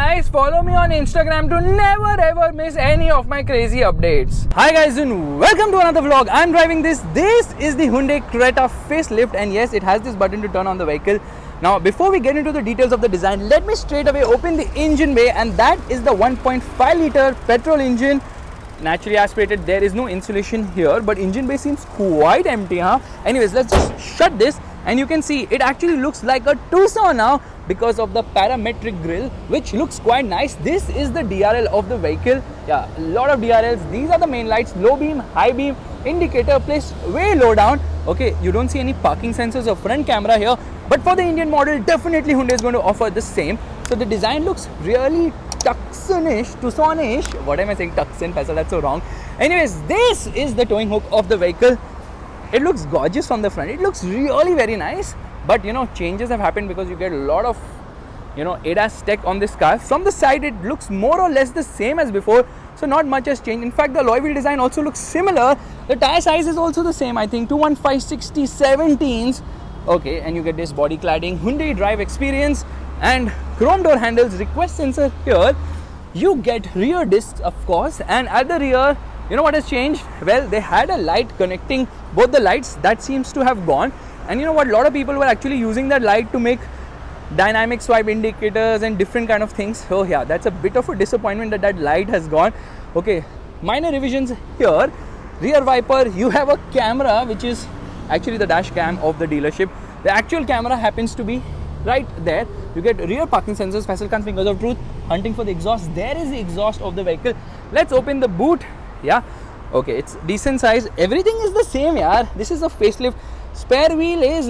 guys, follow me on Instagram to never ever miss any of my crazy updates. Hi guys and welcome to another vlog. I'm driving this. This is the Hyundai Creta facelift, and yes, it has this button to turn on the vehicle. Now before we get into the details of the design, let me straight away open the engine bay, and that is the 1.5 litre petrol engine. Naturally aspirated. There is no insulation here, but engine bay seems quite empty, huh? Anyways, let's just shut this, and you can see it actually looks like a Tucson now because of the parametric grille, which looks quite nice. This is the DRL of the vehicle. Yeah, a lot of DRLs. These are the main lights: low beam, high beam, indicator placed way low down. Okay, you don't see any parking sensors or front camera here, but for the Indian model, definitely Hyundai is going to offer the same. So the design looks really Tucsonish. What am I saying? Tucson, Faisal, that's so wrong. Anyways, this is the towing hook of the vehicle. It looks gorgeous from the front. It looks really very nice. But you know, changes have happened because you get a lot of, you know, ADAS tech on this car. From the side, it looks more or less the same as before. So not much has changed. In fact, the alloy wheel design also looks similar. The tire size is also the same. I think 215/60/17s. Okay, and you get this body cladding, Hyundai Drive Experience, and chrome door handles, request sensor here. You get rear discs, of course, and at the rear, you know what has changed? Well, they had a light connecting both the lights. That seems to have gone. And you know what? A lot of people were actually using that light to make dynamic swipe indicators and different kind of things. So yeah, that's a bit of a disappointment that that light has gone. Okay, minor revisions here. Rear wiper, you have a camera which is actually the dash cam of the dealership. The actual camera happens to be right there. You get rear parking sensors, Faisal Khan's fingers of truth, hunting for the exhaust. There is the exhaust of the vehicle. Let's open the boot. Yeah, okay, it's decent size. Everything is the same, yaar. This is a facelift. Spare wheel is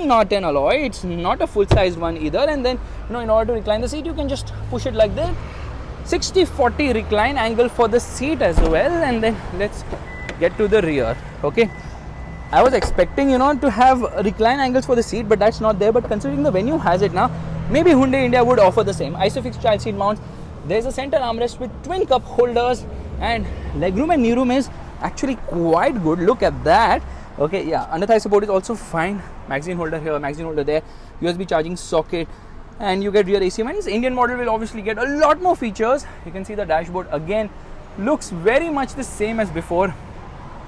not an alloy. It's not a full-sized one either. And then, you know, in order to recline the seat, you can just push it like that. 60-40 recline angle for the seat as well. And then let's get to the rear. Okay, I was expecting, you know, to have recline angles for the seat, but that's not there. But considering the Venue has it now, maybe Hyundai India would offer the same. Isofix child seat mounts. There's a center armrest with twin cup holders, and legroom and kneeroom is actually quite good. Look at that. Okay, yeah, under thigh support is also fine. Magazine holder here, magazine holder there, USB charging socket, and you get rear AC vents. Indian model will obviously get a lot more features. You can see the dashboard again looks very much the same as before.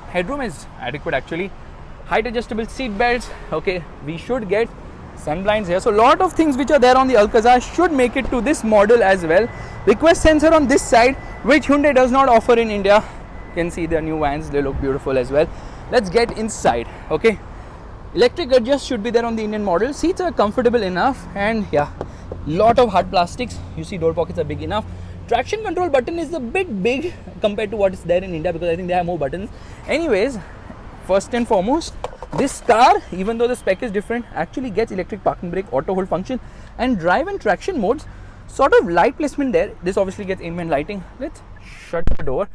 Headroom is adequate actually. Height adjustable seat belts. Okay, we should get sun blinds here. So a lot of things which are there on the Alcazar should make it to this model as well. Request sensor on this side, which Hyundai does not offer in India. You can see the new vans, they look beautiful as well. Let's get inside. Okay, electric adjust should be there on the Indian model. Seats are comfortable enough, and yeah, lot of hard plastics. You see door pockets are big enough. Traction control button is a bit big compared to what is there in India, because I think they have more buttons. Anyways, first and foremost, this car, even though the spec is different, actually gets electric parking brake, auto hold function, and drive and traction modes. Sort of light placement there. This obviously gets ambient lighting. Let's shut the door.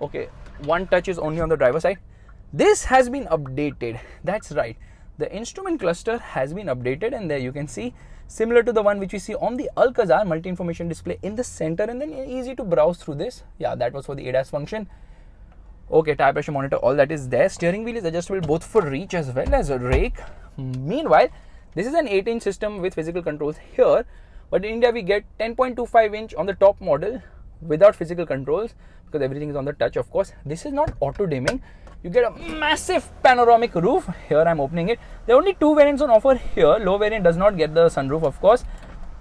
Okay, one touch is only on the driver's side. This has been updated. That's right. The instrument cluster has been updated, and there you can see, similar to the one which we see on the Alcazar, multi-information display in the center, and then easy to browse through this. Yeah, that was for the ADAS function. Okay, tire pressure monitor, all that is there. Steering wheel is adjustable both for reach as well as a rake. Meanwhile, this is an 8-inch system with physical controls here, but in India we get 10.25-inch on the top model without physical controls, because everything is on the touch, of course. This is not auto dimming. You get a massive panoramic roof. Here I'm opening it. There are only two variants on offer here. Low variant does not get the sunroof, of course,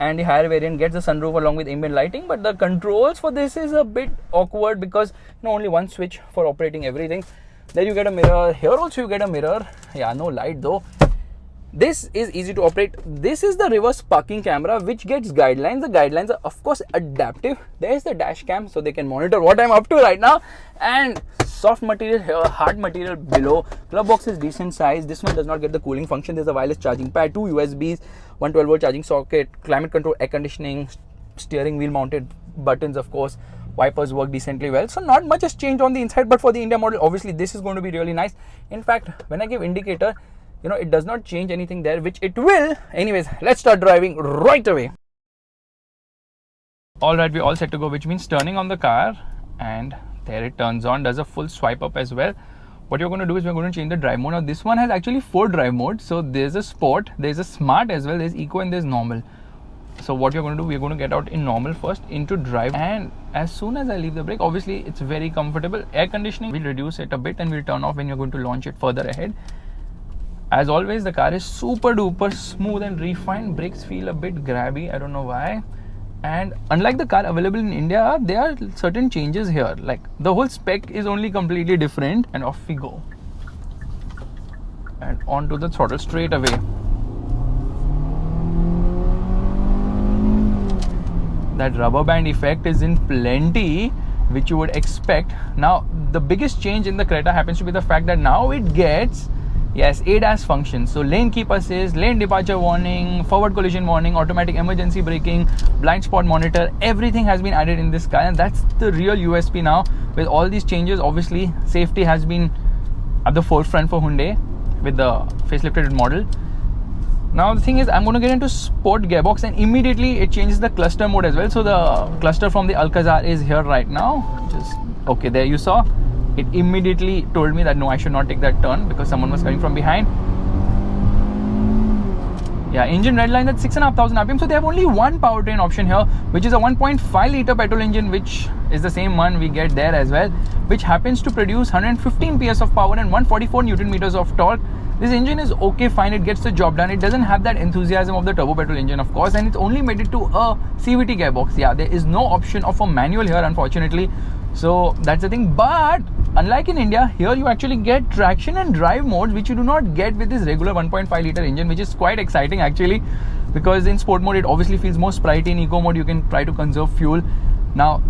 and the higher variant gets the sunroof along with ambient lighting. But the controls for this is a bit awkward because, you know, only one switch for operating everything. Then you get a mirror. Here also you get a mirror. Yeah, no light though. This is easy to operate. This is the reverse parking camera which gets guidelines. The guidelines are of course adaptive. There's the dash cam so they can monitor what I'm up to right now. And soft material here, hard material below. Glove box is decent size. This one does not get the cooling function. There's a wireless charging pad, two USBs, 112-volt charging socket, climate control, air conditioning, steering wheel mounted buttons, of course. Wipers work decently well. So not much has changed on the inside, but for the India model, obviously this is going to be really nice. In fact, when I give indicator, you know, it does not change anything there, which it will. Anyways, let's start driving right away. Alright, we're all set to go, which means turning on the car, and there it turns on, does a full swipe up as well. What you're going to do is we're going to change the drive mode. Now this one has actually 4 drive modes. So there's a sport, there's a smart as well, there's eco, and there's normal. So what you're going to do, we're going to get out in normal first, into drive, and as soon as I leave the brake, obviously it's very comfortable. Air conditioning, we'll reduce it a bit and we'll turn off when you're going to launch it further ahead. As always, the car is super duper smooth and refined. Brakes feel a bit grabby, I don't know why. And unlike the car available in India, there are certain changes here. Like the whole spec is only completely different, and off we go. And onto the throttle straight away. That rubber band effect is in plenty, which you would expect. Now, the biggest change in the Creta happens to be the fact that now it gets, yes, ADAS functions. So lane keep assist, lane departure warning, forward collision warning, automatic emergency braking, blind spot monitor, everything has been added in this car, and that's the real USP now. With all these changes, obviously safety has been at the forefront for Hyundai with the facelifted model. Now the thing is, I'm going to get into sport gearbox, and immediately it changes the cluster mode as well. So the cluster from the Alcazar is here right now. Just okay, there you saw. It immediately told me that no, I should not take that turn because someone was coming from behind. Yeah, engine redline at 6,500 RPM. So they have only one powertrain option here, which is a 1.5 liter petrol engine, which is the same one we get there as well, which happens to produce 115 PS of power and 144 Newton meters of torque. This engine is okay, fine, it gets the job done. It doesn't have that enthusiasm of the turbo petrol engine, of course, and it's only made it to a CVT gearbox. Yeah, there is no option of a manual here, unfortunately. So that's the thing. But unlike in India, here you actually get traction and drive modes, which you do not get with this regular 1.5 liter engine, which is quite exciting actually, because in sport mode it obviously feels more sprightly. In eco mode you can try to conserve fuel. Now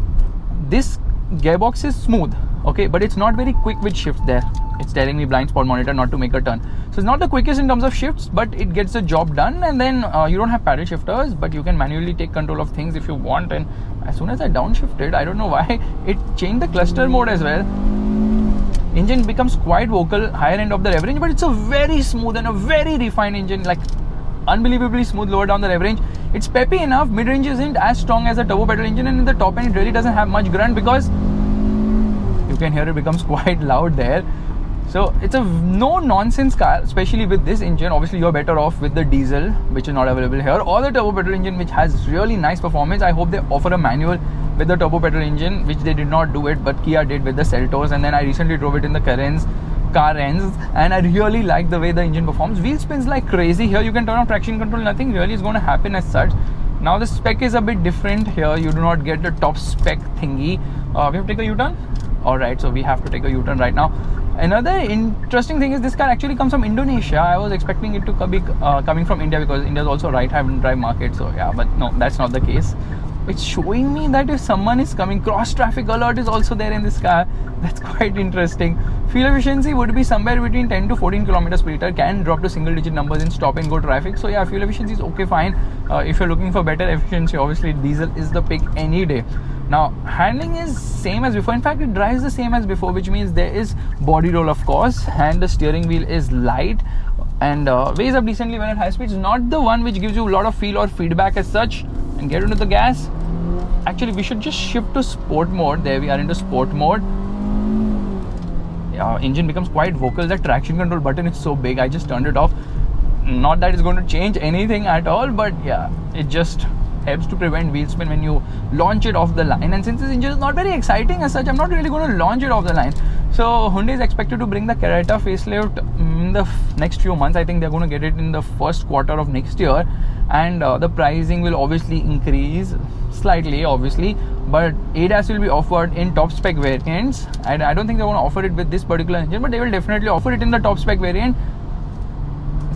this gearbox is smooth, okay, but it's not very quick with shifts there. It's telling me blind spot monitor not to make a turn. So it's not the quickest in terms of shifts, but it gets the job done. And then you don't have paddle shifters, but you can manually take control of things if you want. And as soon as I downshifted, I don't know why, it changed the cluster mode as well. Engine becomes quite vocal, higher end of the rev range, but it's a very smooth and a very refined engine, like unbelievably smooth lower down the rev range. It's peppy enough. Mid range isn't as strong as a turbo petrol engine, and in the top end it really doesn't have much grunt because you can hear it becomes quite loud there. So it's a no-nonsense car, especially with this engine. Obviously, you're better off with the diesel, which is not available here, or the turbo petrol engine, which has really nice performance. I hope they offer a manual with the turbo petrol engine, which they did not do it, but Kia did with the Seltos. And then I recently drove it in the Carens, and I really like the way the engine performs. Wheel spins like crazy. Here you can turn off traction control. Nothing really is going to happen as such. Now the spec is a bit different here. You do not get the top spec thingy. We have to take a U-turn. Alright, so we have to take a U-turn right now. Another interesting thing is this car actually comes from Indonesia. I was expecting it to be coming from India because India is also a right-hand drive market. So yeah, but no, that's not the case. It's showing me that if someone is coming, cross traffic alert is also there in this car. That's quite interesting. Fuel efficiency would be somewhere between 10 to 14 kilometers per liter. Can drop to single digit numbers in stop and go traffic. So yeah, fuel efficiency is okay, fine. If you're looking for better efficiency, obviously diesel is the pick any day. Now handling is same as before. In fact, it drives the same as before, which means there is body roll, of course, and the steering wheel is light and weighs up decently when at high speeds. Not the one which gives you a lot of feel or feedback as such. And get into the gas. Actually, we should just shift to sport mode. There we are into sport mode. Yeah, engine becomes quite vocal. The traction control button is so big. I just turned it off. Not that it's going to change anything at all, but yeah, it just helps to prevent wheel spin when you launch it off the line. And since this engine is not very exciting as such, I'm not really going to launch it off the line. So Hyundai is expected to bring the Creta facelift in the next few months. I think they're going to get it in the first quarter of next year, and the pricing will obviously increase slightly, obviously, but ADAS will be offered in top spec variants. And I don't think they're going to offer it with this particular engine, but they will definitely offer it in the top spec variant.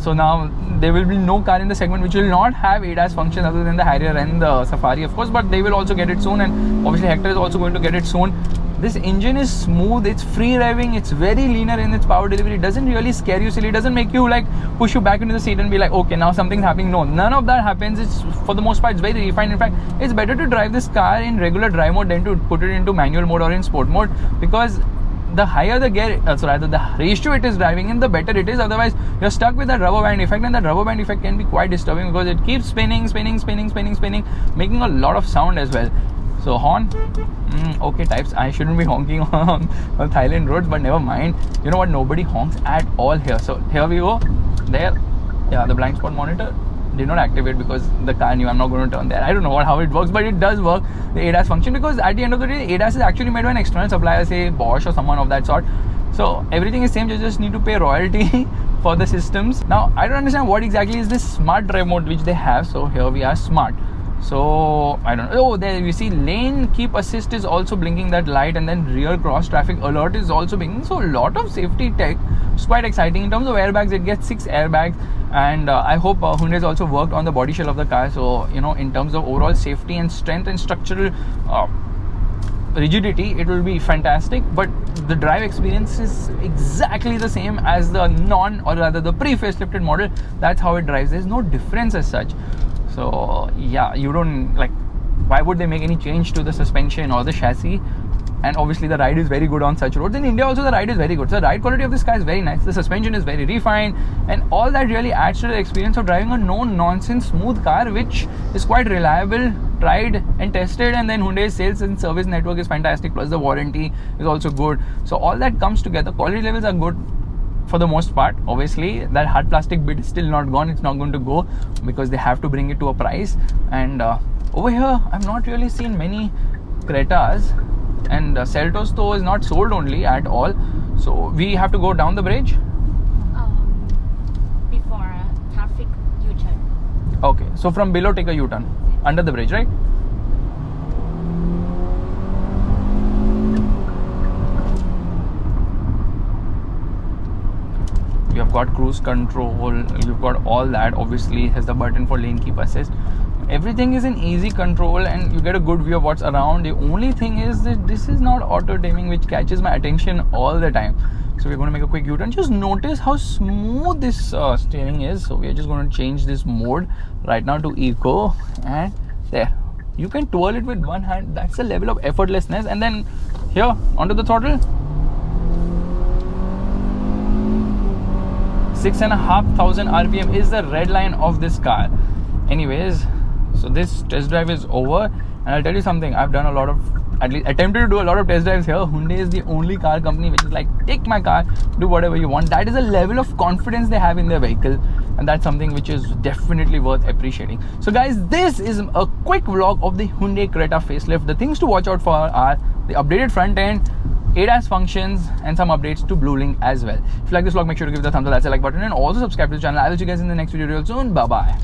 So now there will be no car in the segment which will not have ADAS function other than the Harrier and the Safari, of course, but they will also get it soon, and obviously Hector is also going to get it soon. This engine is smooth, it's free revving, it's very linear in its power delivery. It doesn't really scare you silly, it doesn't make you like push you back into the seat and be like, okay, now something's happening. No, none of that happens. It's, for the most part, it's very refined. In fact, it's better to drive this car in regular drive mode than to put it into manual mode or in sport mode, because the higher the gear, the ratio it is driving in, the better it is. Otherwise, you're stuck with that rubber band effect, and that rubber band effect can be quite disturbing because it keeps spinning, making a lot of sound as well. So horn, okay types. I shouldn't be honking on Thailand roads, but never mind. You know what? Nobody honks at all here. So here we go. There, yeah, the blind spot monitor did not activate because the car knew I'm not going to turn there. I don't know how it works, but it does work, the ADAS function, because at the end of the day, ADAS is actually made by an external supplier, say Bosch or someone of that sort. So everything is same, you just need to pay royalty for the systems. Now, I don't understand what exactly is this smart drive mode which they have. So here we are, smart. So I don't know. Oh, there you see lane keep assist is also blinking that light, and then rear cross traffic alert is also blinking. So a lot of safety tech. It's quite exciting. In terms of airbags, it gets 6 airbags, and I hope Hyundai's also worked on the body shell of the car. So in terms of overall safety and strength and structural rigidity, it will be fantastic. But the drive experience is exactly the same as the the pre-facelifted model. That's how it drives. There's no difference as such. So yeah, you don't why would they make any change to the suspension or the chassis? And obviously the ride is very good on such roads. In India also the ride is very good. So the ride quality of this car is very nice. The suspension is very refined, and all that really adds to the experience of driving a no-nonsense smooth car, which is quite reliable, tried and tested. And then Hyundai's sales and service network is fantastic, plus the warranty is also good. So all that comes together. Quality levels are good for the most part. Obviously that hard plastic bit is still not gone. It's not going to go because they have to bring it to a price. And over here I've not really seen many Cretas, and Seltos though is not sold only at all. So we have to go down the bridge before traffic U-turn. Okay, so from below take a U-turn under the bridge, right? You've got cruise control, you've got all that. Obviously it has the button for lane keep assist. Everything is in easy control, and you get a good view of what's around. The only thing is that this is not auto dimming, which catches my attention all the time. So we're going to make a quick U-turn. Just notice how smooth this steering is. So we're just going to change this mode right now to eco, and there you can twirl it with one hand. That's the level of effortlessness. And then here onto the throttle, 6,500 RPM is the red line of this car. Anyways, so this test drive is over, and I'll tell you something, I've done at least attempted to do a lot of test drives here. Hyundai is the only car company which is like, take my car, do whatever you want. That is a level of confidence they have in their vehicle, and that's something which is definitely worth appreciating. So guys, this is a quick vlog of the Hyundai Creta facelift. The things to watch out for are the updated front end, ADAS functions, and some updates to Bluelink as well. If you like this vlog, make sure to give it a thumbs up, that's a like button, and also subscribe to the channel. I will see you guys in the next video real soon. Bye bye.